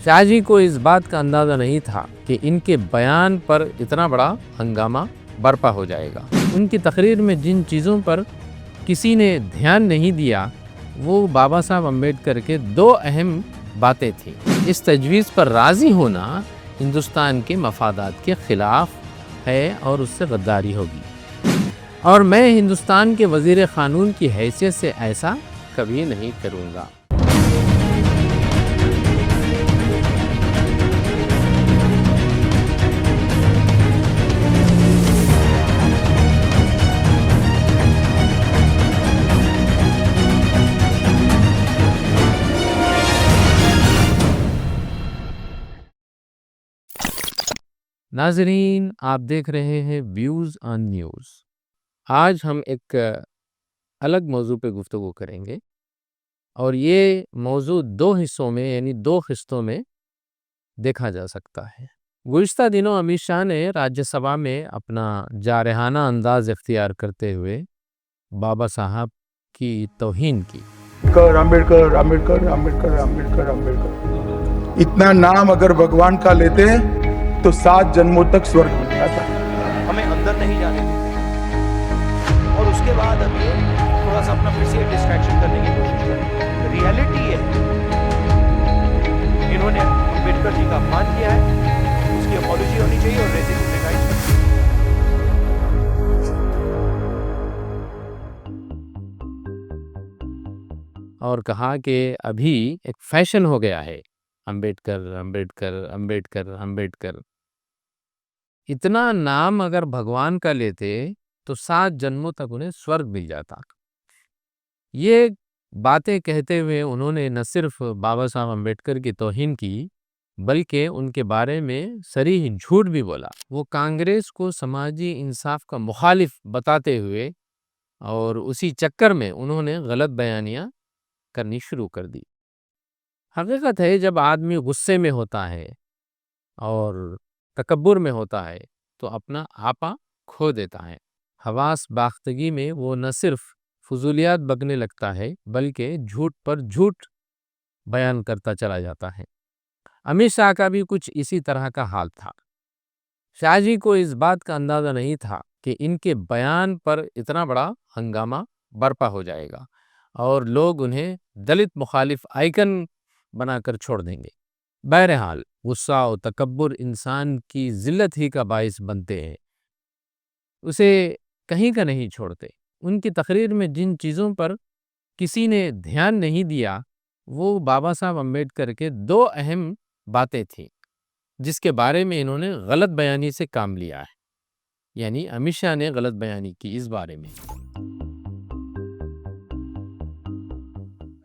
شاہ جی کو اس بات کا اندازہ نہیں تھا کہ ان کے بیان پر اتنا بڑا ہنگامہ برپا ہو جائے گا۔ ان کی تقریر میں جن چیزوں پر کسی نے دھیان نہیں دیا وہ بابا صاحب امبیڈکر کے دو اہم باتیں تھیں۔ اس تجویز پر راضی ہونا ہندوستان کے مفادات کے خلاف ہے اور اس سے غداری ہوگی، اور میں ہندوستان کے وزیر قانون کی حیثیت سے ایسا کبھی نہیں کروں گا۔ ناظرین، آپ دیکھ رہے ہیں ویوز آن نیوز۔ آج ہم ایک الگ موضوع پہ گفتگو کریں گے، اور یہ موضوع دو حصوں میں یعنی دو قسطوں میں دیکھا جا سکتا ہے۔ گزشتہ دنوں امت شاہ نے راجیہ سبھا میں اپنا جارحانہ انداز اختیار کرتے ہوئے بابا صاحب کی توہین کی۔ امبیڈکر امبیڈکر امبیڈکر امبیڈکر امبیڈکر، اتنا نام اگر بھگوان کا لیتے تو 7 جنموں تک سورگ مل جاتا۔ ہمیں اندر نہیں جانے دیتے، اور اس کے بعد اب یہ تھوڑا سا اپنا پھر سے ڈسٹریکشن کرنے کی کوشش کریں۔ ریئلٹی ہے انہوں نے امبیڈکر جی کا اپمان کیا ہے، اس کی اپالوجی ہونی چاہیے اور ریسیگنائز کرنی چاہیے۔ اور کہا کہ ابھی ایک فیشن ہو گیا ہے امبیڈکر امبیڈکر امبیڈکر امبیڈکر۔ اتنا نام اگر بھگوان کا لیتے تو 7 جنموں تک انہیں سورگ مل جاتا۔ یہ باتیں کہتے ہوئے انہوں نے نہ صرف بابا صاحب امبیڈکر کی توہین کی بلکہ ان کے بارے میں صریح جھوٹ بھی بولا۔ وہ کانگریس کو سماجی انصاف کا مخالف بتاتے ہوئے اور اسی چکر میں انہوں نے غلط بیانیاں کرنی شروع کر دی۔ حقیقت ہے جب آدمی غصے میں ہوتا ہے اور تکبر میں ہوتا ہے تو اپنا آپا کھو دیتا ہے۔ حواس باختگی میں وہ نہ صرف فضولیات بکنے لگتا ہے بلکہ جھوٹ پر جھوٹ بیان کرتا چلا جاتا ہے۔ امت شاہ کا بھی کچھ اسی طرح کا حال تھا۔ شاہ جی کو اس بات کا اندازہ نہیں تھا کہ ان کے بیان پر اتنا بڑا ہنگامہ برپا ہو جائے گا اور لوگ انہیں دلت مخالف آئیکن بنا کر چھوڑ دیں گے۔ بہرحال غصہ و تکبر انسان کی ذلت ہی کا باعث بنتے ہیں، اسے کہیں کا نہیں چھوڑتے۔ ان کی تقریر میں جن چیزوں پر کسی نے دھیان نہیں دیا وہ بابا صاحب امبیڈکر کے دو اہم باتیں تھیں جس کے بارے میں انہوں نے غلط بیانی سے کام لیا ہے، یعنی امت شاہ نے غلط بیانی کی اس بارے میں۔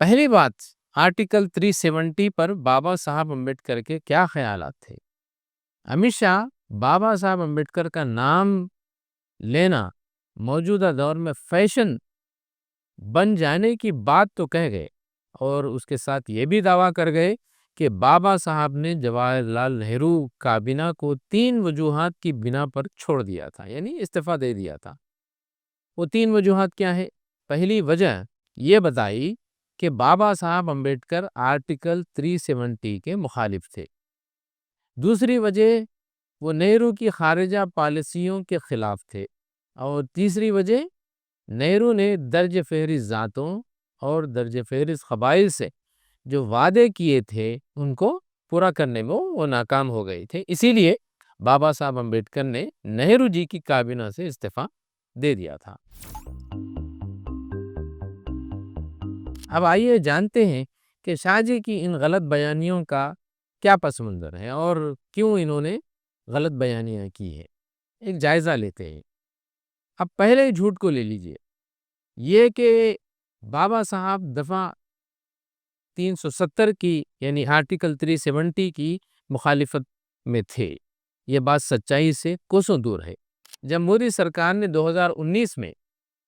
پہلی بات، آرٹیکل 370 پر بابا صاحب امبیڈکر کے کیا خیالات تھے۔ امت شاہ بابا صاحب امبیڈکر کا نام لینا موجودہ دور میں فیشن بن جانے کی بات تو کہہ گئے، اور اس کے ساتھ یہ بھی دعویٰ کر گئے کہ بابا صاحب نے جواہر لال نہرو کابینہ کو 3 وجوہات کی بنا پر چھوڑ دیا تھا، یعنی استعفیٰ دے دیا تھا۔ وہ 3 وجوہات کیا ہے؟ پہلی وجہ یہ بتائی کہ بابا صاحب امبیڈکر آرٹیکل 370 کے مخالف تھے۔ دوسری وجہ وہ نہرو کی خارجہ پالیسیوں کے خلاف تھے، اور تیسری وجہ نہرو نے درج فہرست ذاتوں اور درج فہرست قبائل سے جو وعدے کیے تھے ان کو پورا کرنے میں وہ ناکام ہو گئے تھے، اسی لیے بابا صاحب امبیڈکر نے نہرو جی کی کابینہ سے استعفیٰ دے دیا تھا۔ اب آئیے جانتے ہیں کہ شاہ جی کی ان غلط بیانیوں کا کیا پس منظر ہے اور کیوں انہوں نے غلط بیانیاں کی ہے۔ ایک جائزہ لیتے ہیں۔ اب پہلے جھوٹ کو لے لیجئے، یہ کہ بابا صاحب دفعہ 370 کی یعنی آرٹیکل 370 کی مخالفت میں تھے، یہ بات سچائی سے کوسوں دور ہے۔ جب مودی سرکار نے 2019 میں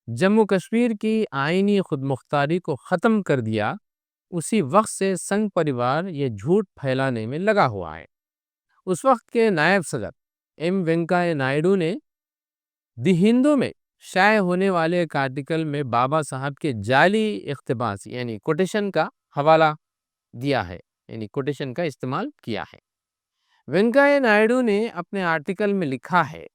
جموں کشمیر کی آئینی خود مختاری کو ختم کر دیا، اسی وقت سے سنگھ پریوار یہ جھوٹ پھیلانے میں لگا ہوا ہے۔ اس وقت کے نائب صدر ایم وینکیا نائیڈو نے دی ہندو میں شائع ہونے والے ایک آرٹیکل میں بابا صاحب کے جعلی اقتباس یعنی کوٹیشن کا حوالہ دیا ہے، یعنی کوٹیشن کا استعمال کیا ہے۔ وینکیا نائیڈو نے اپنے آرٹیکل میں لکھا ہے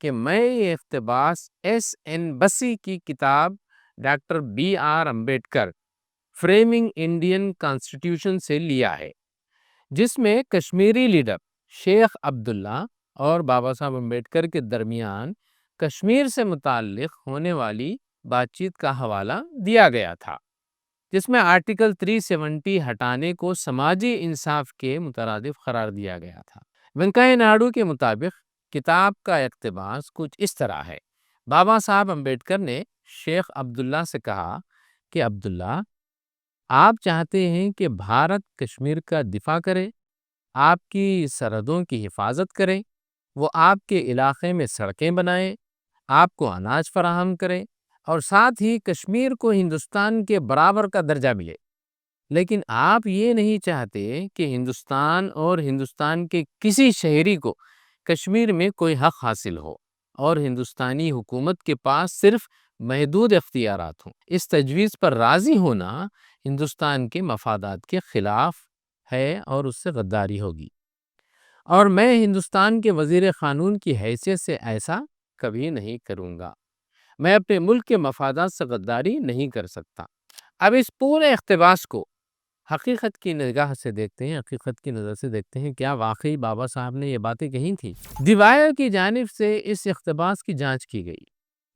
کہ میں یہ اقتباس ایس این بسی کی کتاب doctor B R Ambedkar framing Indian constitution سے لیا ہے، جس میں کشمیری لیڈر شیخ عبداللہ اور بابا صاحب امبیڈکر کے درمیان کشمیر سے متعلق ہونے والی بات چیت کا حوالہ دیا گیا تھا، جس میں آرٹیکل 370 ہٹانے کو سماجی انصاف کے مترادف قرار دیا گیا تھا۔ وینکیا نائیڈو کے مطابق کتاب کا اقتباس کچھ اس طرح ہے: بابا صاحب امبیڈکر نے شیخ عبداللہ سے کہا کہ عبداللہ، آپ چاہتے ہیں کہ بھارت کشمیر کا دفاع کرے، آپ کی سرحدوں کی حفاظت کرے، وہ آپ کے علاقے میں سڑکیں بنائے، آپ کو اناج فراہم کرے اور ساتھ ہی کشمیر کو ہندوستان کے برابر کا درجہ ملے، لیکن آپ یہ نہیں چاہتے کہ ہندوستان اور ہندوستان کے کسی شہری کو کشمیر میں کوئی حق حاصل ہو اور ہندوستانی حکومت کے پاس صرف محدود اختیارات ہوں۔ اس تجویز پر راضی ہونا ہندوستان کے مفادات کے خلاف ہے اور اس سے غداری ہوگی، اور میں ہندوستان کے وزیر قانون کی حیثیت سے ایسا کبھی نہیں کروں گا۔ میں اپنے ملک کے مفادات سے غداری نہیں کر سکتا۔ اب اس پورے اقتباس کو حقیقت کی نگاہ سے دیکھتے ہیں، حقیقت کی نظر سے دیکھتے ہیں، کیا واقعی بابا صاحب نے یہ باتیں کہی تھی؟ دی وائر کی جانب سے اس اقتباس کی جانچ کی گئی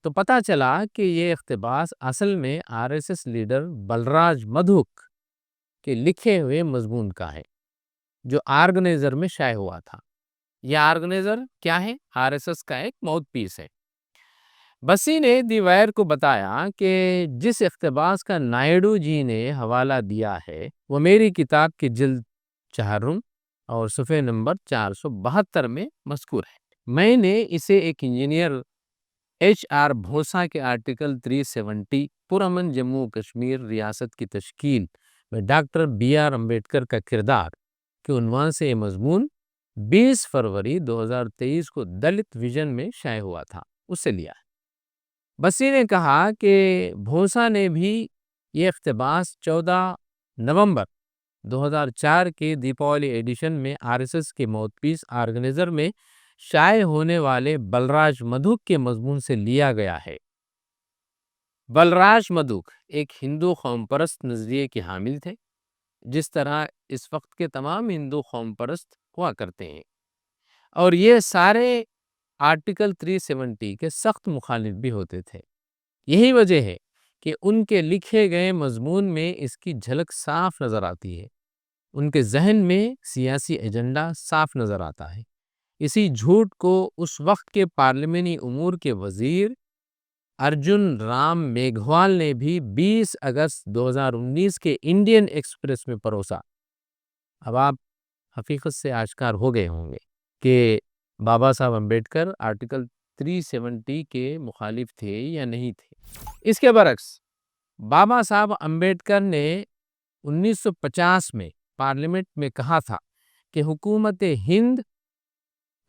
تو پتہ چلا کہ یہ اقتباس اصل میں RSS لیڈر بلراج مدھوک کے لکھے ہوئے مضمون کا ہے، جو آرگنائزر میں شائع ہوا تھا۔ یہ آرگنائزر کیا ہے؟ RSS کا ایک ماؤتھ پیس ہے۔ بسی نے دی وائر کو بتایا کہ جس اقتباس کا نائیڈو جی نے حوالہ دیا ہے وہ میری کتاب کی جلد 4 اور صفحے نمبر 472 میں مذکور ہے۔ میں نے اسے ایک انجینئر HR بھوسا کے آرٹیکل 370 پرامن جموں کشمیر ریاست کی تشکیل میں ڈاکٹر BR امبیڈکر کا کردار کے عنوان سے یہ مضمون 20 فروری 2023 کو دلت ویژن میں شائع ہوا تھا، اس سے لیا ہے۔ بسی نے کہا کہ بھوسا نے بھی یہ اقتباس 14 نومبر 2004 کے دیپاولی ایڈیشن میں RSS کے ماؤتھ پیس آرگنائزر میں شائع ہونے والے بلراج مدھوک کے مضمون سے لیا گیا ہے۔ بلراج مدھوک ایک ہندو قوم پرست نظریے کے حامل تھے، جس طرح اس وقت کے تمام ہندو قوم پرست ہوا کرتے ہیں، اور یہ سارے آرٹیکل 370 کے سخت مخالف بھی ہوتے تھے۔ یہی وجہ ہے کہ ان کے لکھے گئے مضمون میں اس کی جھلک صاف نظر آتی ہے، ان کے ذہن میں سیاسی ایجنڈا صاف نظر آتا ہے۔ اسی جھوٹ کو اس وقت کے پارلیمانی امور کے وزیر ارجن رام میگھوال نے بھی 20 اگست 2019 کے انڈین ایکسپریس میں پروسا۔ اب آپ حقیقت سے آشکار ہو گئے ہوں گے کہ بابا صاحب امبیڈکر آرٹیکل 370 کے مخالف تھے یا نہیں تھے۔ اس کے برعکس بابا صاحب امبیڈکر نے 1950 میں پارلیمنٹ میں کہا تھا کہ حکومت ہند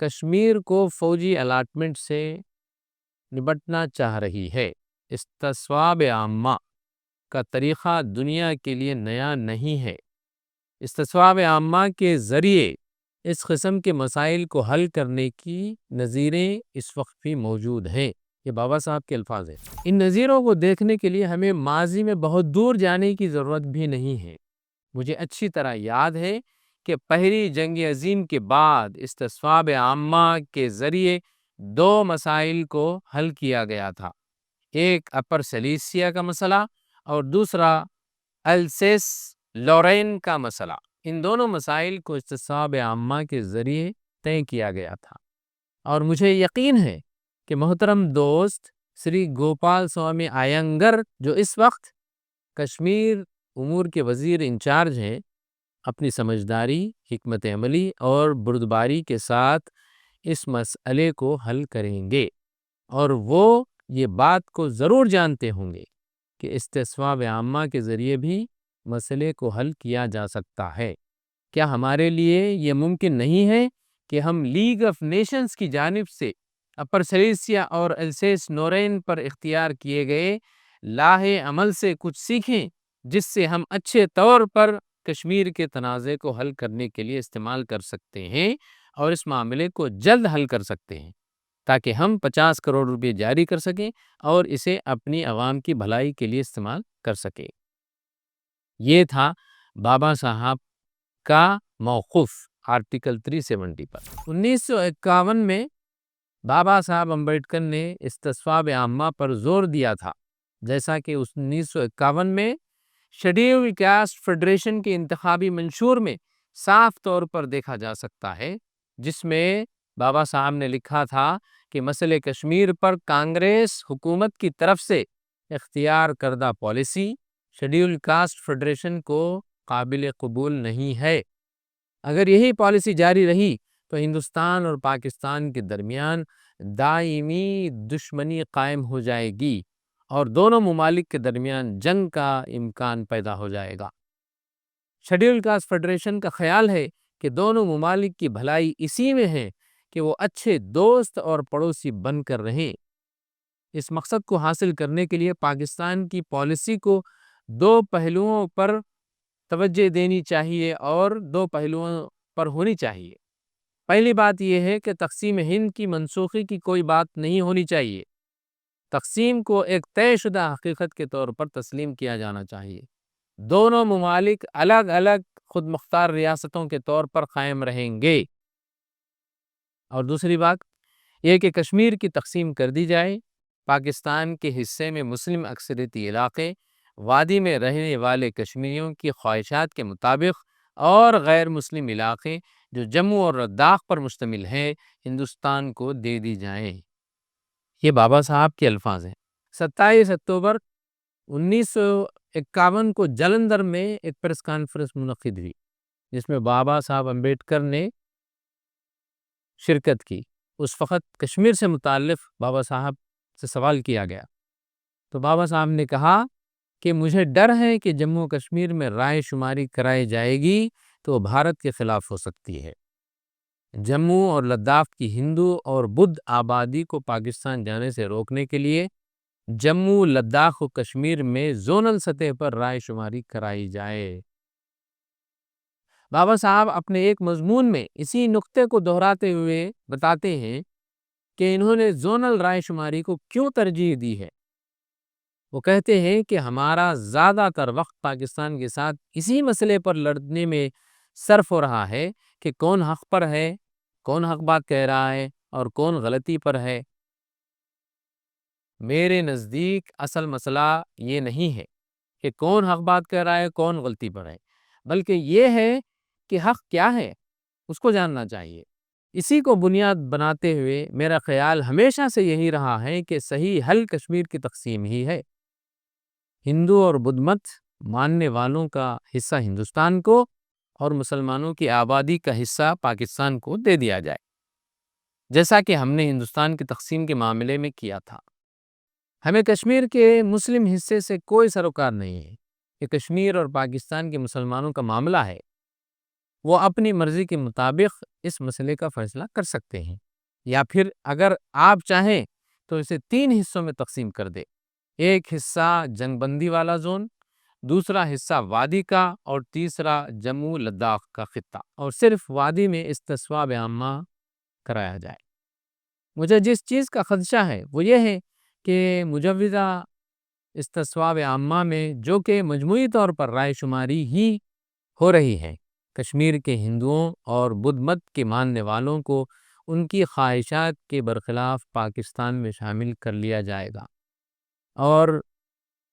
کشمیر کو فوجی الاٹمنٹ سے نبٹنا چاہ رہی ہے۔ استصواب عامہ کا طریقہ دنیا کے لیے نیا نہیں ہے۔ استصواب عامہ کے ذریعے اس قسم کے مسائل کو حل کرنے کی نظیریں اس وقت بھی موجود ہیں۔ یہ بابا صاحب کے الفاظ ہیں۔ ان نظیروں کو دیکھنے کے لیے ہمیں ماضی میں بہت دور جانے کی ضرورت بھی نہیں ہے۔ مجھے اچھی طرح یاد ہے کہ پہلی جنگ عظیم کے بعد استصواب عامہ کے ذریعے 2 مسائل کو حل کیا گیا تھا، ایک اپر سلیسیا کا مسئلہ اور دوسرا السیس لورین کا مسئلہ۔ ان دونوں مسائل کو استصواب عامہ کے ذریعے طے کیا گیا تھا، اور مجھے یقین ہے کہ محترم دوست سری گوپال سوامی آینگر، جو اس وقت کشمیر امور کے وزیر انچارج ہیں، اپنی سمجھداری، حکمت عملی اور بردباری کے ساتھ اس مسئلے کو حل کریں گے، اور وہ یہ بات کو ضرور جانتے ہوں گے کہ استصواب عامہ کے ذریعے بھی مسئلے کو حل کیا جا سکتا ہے۔ کیا ہمارے لیے یہ ممکن نہیں ہے کہ ہم لیگ آف نیشنز کی جانب سے اپر سلیسیا اور السیس نورین پر اختیار کیے گئے لاہے عمل سے کچھ سیکھیں، جس سے ہم اچھے طور پر کشمیر کے تنازع کو حل کرنے کے لیے استعمال کر سکتے ہیں اور اس معاملے کو جلد حل کر سکتے ہیں تاکہ ہم 50 کروڑ روپے جاری کر سکیں اور اسے اپنی عوام کی بھلائی کے لیے استعمال کر سکیں۔ یہ تھا بابا صاحب کا موقف آرٹیکل 370 پر۔ 1951 میں بابا صاحب امبیڈکر نے استصواب عامہ پر زور دیا تھا، جیسا کہ 1951 میں شیڈیولڈ کاسٹ فیڈریشن کے انتخابی منشور میں صاف طور پر دیکھا جا سکتا ہے، جس میں بابا صاحب نے لکھا تھا کہ مسئلہ کشمیر پر کانگریس حکومت کی طرف سے اختیار کردہ پالیسی شیڈیولڈ کاسٹ فیڈریشن کو قابل قبول نہیں ہے۔ اگر یہی پالیسی جاری رہی تو ہندوستان اور پاکستان کے درمیان دائمی دشمنی قائم ہو جائے گی اور دونوں ممالک کے درمیان جنگ کا امکان پیدا ہو جائے گا۔ شیڈیولڈ کاسٹ فیڈریشن کا خیال ہے کہ دونوں ممالک کی بھلائی اسی میں ہے کہ وہ اچھے دوست اور پڑوسی بن کر رہیں۔ اس مقصد کو حاصل کرنے کے لیے پاکستان کی پالیسی کو دو پہلوؤں پر توجہ دینی چاہیے اور دو پہلوؤں پر ہونی چاہیے۔ پہلی بات یہ ہے کہ تقسیم ہند کی منسوخی کی کوئی بات نہیں ہونی چاہیے۔ تقسیم کو ایک طے شدہ حقیقت کے طور پر تسلیم کیا جانا چاہیے۔ دونوں ممالک الگ الگ خود مختار ریاستوں کے طور پر قائم رہیں گے۔ اور دوسری بات یہ کہ کشمیر کی تقسیم کر دی جائے۔ پاکستان کے حصے میں مسلم اکثریتی علاقے وادی میں رہنے والے کشمیریوں کی خواہشات کے مطابق اور غیر مسلم علاقے جو جموں اور لداخ پر مشتمل ہیں ہندوستان کو دے دی جائیں۔ یہ بابا صاحب کے الفاظ ہیں۔ 27 اکتوبر 1951 کو جلندھر میں ایک پریس کانفرنس منعقد ہوئی جس میں بابا صاحب امبیڈکر نے شرکت کی۔ اس وقت کشمیر سے متعلق بابا صاحب سے سوال کیا گیا تو بابا صاحب نے کہا کہ مجھے ڈر ہے کہ جموں کشمیر میں رائے شماری کرائی جائے گی تو بھارت کے خلاف ہو سکتی ہے۔ جموں اور لداخ کی ہندو اور بدھ آبادی کو پاکستان جانے سے روکنے کے لیے جموں، لداخ و کشمیر میں زونل سطح پر رائے شماری کرائی جائے۔ بابا صاحب اپنے ایک مضمون میں اسی نقطے کو دہراتے ہوئے بتاتے ہیں کہ انہوں نے زونل رائے شماری کو کیوں ترجیح دی ہے۔ وہ کہتے ہیں کہ ہمارا زیادہ تر وقت پاکستان کے ساتھ اسی مسئلے پر لڑنے میں صرف ہو رہا ہے کہ کون حق پر ہے، کون حق بات کہہ رہا ہے اور کون غلطی پر ہے۔ میرے نزدیک اصل مسئلہ یہ نہیں ہے کہ کون حق بات کہہ رہا ہے، کون غلطی پر ہے، بلکہ یہ ہے کہ حق کیا ہے، اس کو جاننا چاہیے۔ اسی کو بنیاد بناتے ہوئے میرا خیال ہمیشہ سے یہی رہا ہے کہ صحیح حل کشمیر کی تقسیم ہی ہے۔ ہندو اور بدھ مت ماننے والوں کا حصہ ہندوستان کو اور مسلمانوں کی آبادی کا حصہ پاکستان کو دے دیا جائے، جیسا کہ ہم نے ہندوستان کی تقسیم کے معاملے میں کیا تھا۔ ہمیں کشمیر کے مسلم حصے سے کوئی سروکار نہیں ہے۔ یہ کشمیر اور پاکستان کے مسلمانوں کا معاملہ ہے۔ وہ اپنی مرضی کے مطابق اس مسئلے کا فیصلہ کر سکتے ہیں، یا پھر اگر آپ چاہیں تو اسے 3 حصوں میں تقسیم کر دے۔ ایک حصہ جنگ بندی والا زون، دوسرا حصہ وادی کا اور تیسرا جموں لداخ کا خطہ، اور صرف وادی میں استصواب عامہ کرایا جائے۔ مجھے جس چیز کا خدشہ ہے وہ یہ ہے کہ مجوزہ استصواب عامہ میں جو کہ مجموعی طور پر رائے شماری ہی ہو رہی ہے، کشمیر کے ہندوؤں اور بدھ مت کے ماننے والوں کو ان کی خواہشات کے برخلاف پاکستان میں شامل کر لیا جائے گا اور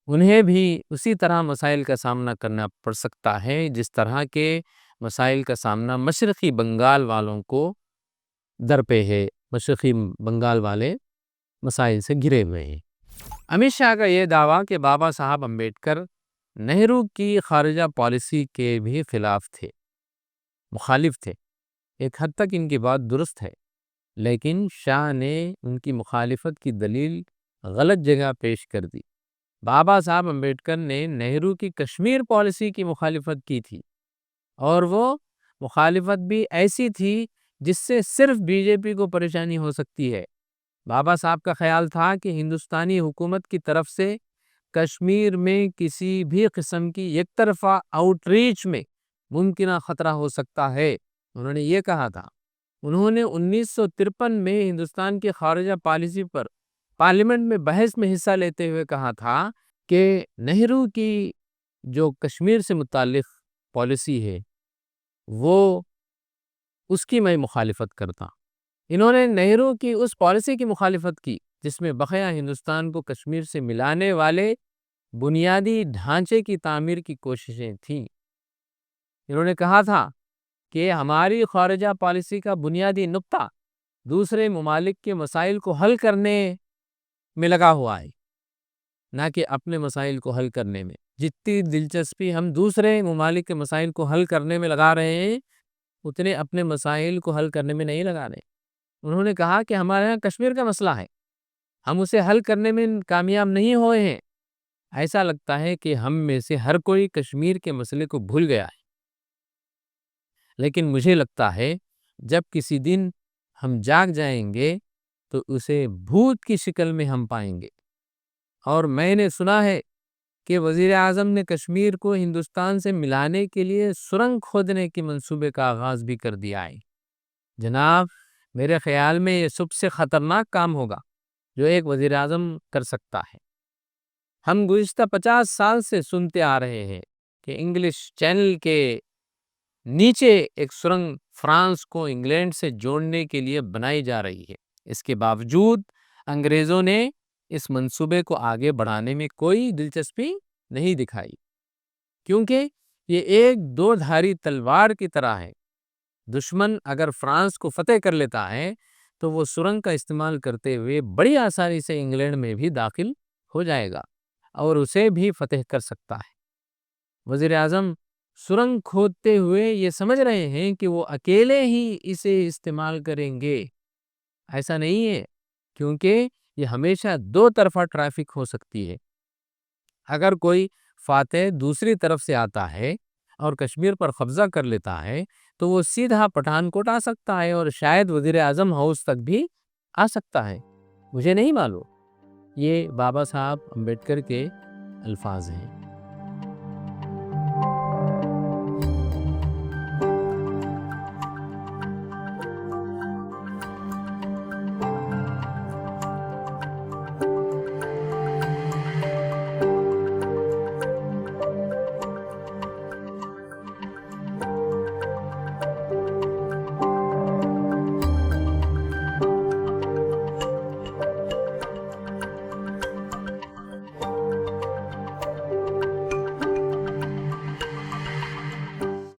انہیں بھی اسی طرح مسائل کا سامنا کرنا پڑ سکتا ہے جس طرح کے مسائل کا سامنا مشرقی بنگال والوں کو درپے ہے۔ مشرقی بنگال والے مسائل سے گھرے ہوئے ہیں۔ امت شاہ کا یہ دعویٰ کہ بابا صاحب امبیڈکر نہرو کی خارجہ پالیسی کے بھی خلاف تھے، مخالف تھے، ایک حد تک ان کی بات درست ہے، لیکن شاہ نے ان کی مخالفت کی دلیل غلط جگہ پیش کر دی۔ بابا صاحب امبیڈکر نے نہرو کی کشمیر پالیسی کی مخالفت کی تھی، اور وہ مخالفت بھی ایسی تھی جس سے صرف بی جے پی کو پریشانی ہو سکتی ہے۔ بابا صاحب کا خیال تھا کہ ہندوستانی حکومت کی طرف سے کشمیر میں کسی بھی قسم کی یک طرفہ آؤٹ ریچ میں ممکنہ خطرہ ہو سکتا ہے، انہوں نے یہ کہا تھا۔ انہوں نے 1953 میں ہندوستان کی خارجہ پالیسی پر پارلیمنٹ میں بحث میں حصہ لیتے ہوئے کہا تھا کہ نہرو کی جو کشمیر سے متعلق پالیسی ہے وہ اس کی میں مخالفت کرتا۔ انہوں نے نہرو کی اس پالیسی کی مخالفت کی جس میں بقیہ ہندوستان کو کشمیر سے ملانے والے بنیادی ڈھانچے کی تعمیر کی کوششیں تھیں۔ انہوں نے کہا تھا کہ ہماری خارجہ پالیسی کا بنیادی نقطہ دوسرے ممالک کے مسائل کو حل کرنے میں لگا ہوا ہے، نہ کہ اپنے مسائل کو حل کرنے میں۔ جتنی دلچسپی ہم دوسرے ممالک کے مسائل کو حل کرنے میں لگا رہے ہیں، اتنے اپنے مسائل کو حل کرنے میں نہیں لگا رہے۔ انہوں نے کہا کہ ہمارے یہاں کشمیر کا مسئلہ ہے، ہم اسے حل کرنے میں کامیاب نہیں ہوئے ہیں۔ ایسا لگتا ہے کہ ہم میں سے ہر کوئی کشمیر کے مسئلے کو بھول گیا ہے، لیکن مجھے لگتا ہے جب کسی دن ہم جاگ جائیں گے تو اسے بھوت کی شکل میں ہم پائیں گے۔ اور میں نے سنا ہے کہ وزیر اعظم نے کشمیر کو ہندوستان سے ملانے کے لیے سرنگ کھودنے کے منصوبے کا آغاز بھی کر دیا ہے۔ جناب، میرے خیال میں یہ سب سے خطرناک کام ہوگا جو ایک وزیر اعظم کر سکتا ہے۔ ہم گزشتہ 50 سال سے سنتے آ رہے ہیں کہ انگلش چینل کے نیچے ایک سرنگ فرانس کو انگلینڈ سے جوڑنے کے لیے بنائی جا رہی ہے۔ اس کے باوجود انگریزوں نے اس منصوبے کو آگے بڑھانے میں کوئی دلچسپی نہیں دکھائی، کیونکہ یہ ایک دو دھاری تلوار کی طرح ہے۔ دشمن اگر فرانس کو فتح کر لیتا ہے تو وہ سرنگ کا استعمال کرتے ہوئے بڑی آسانی سے انگلینڈ میں بھی داخل ہو جائے گا اور اسے بھی فتح کر سکتا ہے۔ وزیر اعظم سرنگ کھودتے ہوئے یہ سمجھ رہے ہیں کہ وہ اکیلے ہی اسے استعمال کریں گے۔ ایسا نہیں ہے، کیونکہ یہ ہمیشہ دو طرفہ ٹریفک ہو سکتی ہے۔ اگر کوئی فاتح دوسری طرف سے آتا ہے اور کشمیر پر قبضہ کر لیتا ہے تو وہ سیدھا پٹھان کوٹ آ سکتا ہے اور شاید وزیر اعظم ہاؤس تک بھی آ سکتا ہے۔ مجھے نہیں معلوم۔ یہ بابا صاحب امبیڈکر کے الفاظ ہیں۔